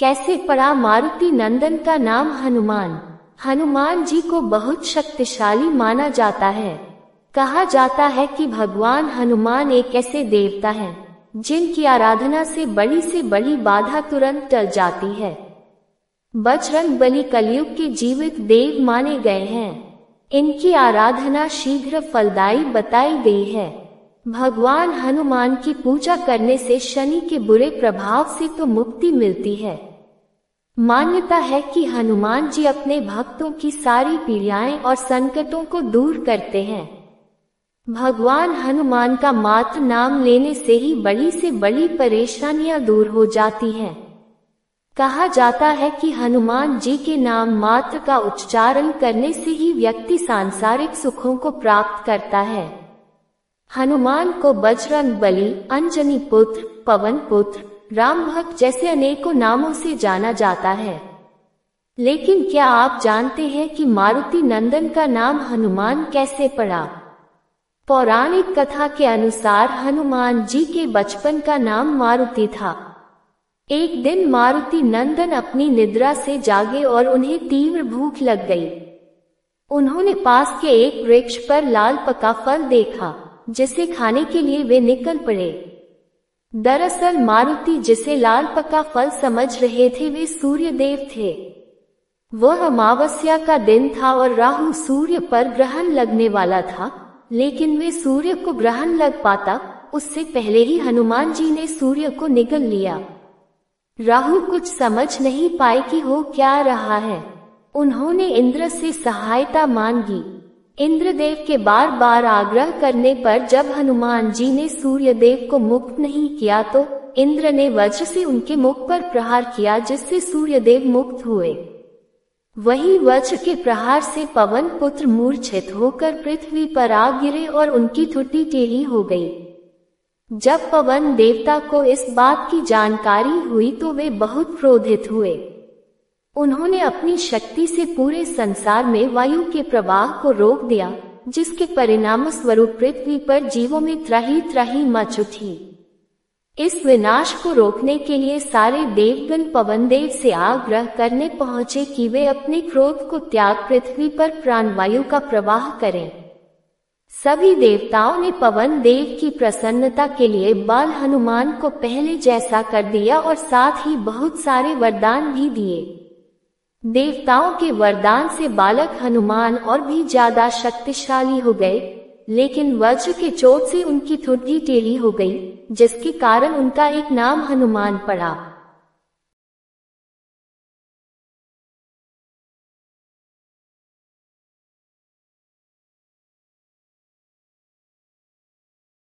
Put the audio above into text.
कैसे पड़ा मारुति नंदन का नाम हनुमान। हनुमान जी को बहुत शक्तिशाली माना जाता है। कहा जाता है कि भगवान हनुमान एक ऐसे देवता हैं जिनकी आराधना से बड़ी बाधा तुरंत टल जाती है। बजरंगबली कलयुग के जीवित देव माने गए हैं। इनकी आराधना शीघ्र फलदायी बताई गई है। भगवान हनुमान की पूजा करने से शनि के बुरे प्रभाव से तो मुक्ति मिलती है। मान्यता है कि हनुमान जी अपने भक्तों की सारी पीड़ाएं और संकटों को दूर करते हैं। भगवान हनुमान का मात्र नाम लेने से ही बड़ी से बड़ी परेशानियां दूर हो जाती हैं। कहा जाता है कि हनुमान जी के नाम मात्र का उच्चारण करने से ही व्यक्ति सांसारिक सुखों को प्राप्त करता है। हनुमान को बजरंगबली, अंजनी पुत्र, पवन पुत्र, राम भक्त जैसे अनेकों नामों से जाना जाता है। लेकिन क्या आप जानते हैं कि मारुति नंदन का नाम हनुमान कैसे पड़ा? पौराणिक कथा के अनुसार हनुमान जी के बचपन का नाम मारुति था। एक दिन मारुति नंदन अपनी निद्रा से जागे और उन्हें तीव्र भूख लग गई। उन्होंने पास के एक वृक्ष पर लाल पका फल देखा, जिसे खाने के लिए वे निकल पड़े। दरअसल मारुति जिसे लाल पका फल समझ रहे थे वे सूर्य देव थे। वह अमावस्या का दिन था और राहु सूर्य पर ग्रहण लगने वाला था, लेकिन वे सूर्य को ग्रहण लग पाता उससे पहले ही हनुमान जी ने सूर्य को निगल लिया। राहु कुछ समझ नहीं पाए कि हो क्या रहा है। उन्होंने इंद्र से सहायता मांगी। इंद्रदेव के बार बार आग्रह करने पर जब हनुमान जी ने सूर्य देव को मुक्त नहीं किया तो इंद्र ने वज्र से उनके मुख पर प्रहार किया, जिससे सूर्य देव मुक्त हुए। वहीं वज्र के प्रहार से पवन पुत्र मूर्छित होकर पृथ्वी पर आ गिरे और उनकी ठुड्डी टेढ़ी हो गई। जब पवन देवता को इस बात की जानकारी हुई तो वे बहुत क्रोधित हुए। उन्होंने अपनी शक्ति से पूरे संसार में वायु के प्रवाह को रोक दिया, जिसके परिणाम स्वरूप पृथ्वी पर जीवों में त्राही मच उठी। इस विनाश को रोकने के लिए सारे देवगण पवन देव से आग्रह करने पहुंचे कि वे अपने क्रोध को त्याग पृथ्वी पर प्राणवायु का प्रवाह करें। सभी देवताओं ने पवन देव की प्रसन्नता के लिए बाल हनुमान को पहले जैसा कर दिया और साथ ही बहुत सारे वरदान भी दिए। देवताओं के वरदान से बालक हनुमान और भी ज्यादा शक्तिशाली हो गए, लेकिन वज्र के चोट से उनकी ठुड्डी टेढ़ी हो गई, जिसके कारण उनका एक नाम हनुमान पड़ा।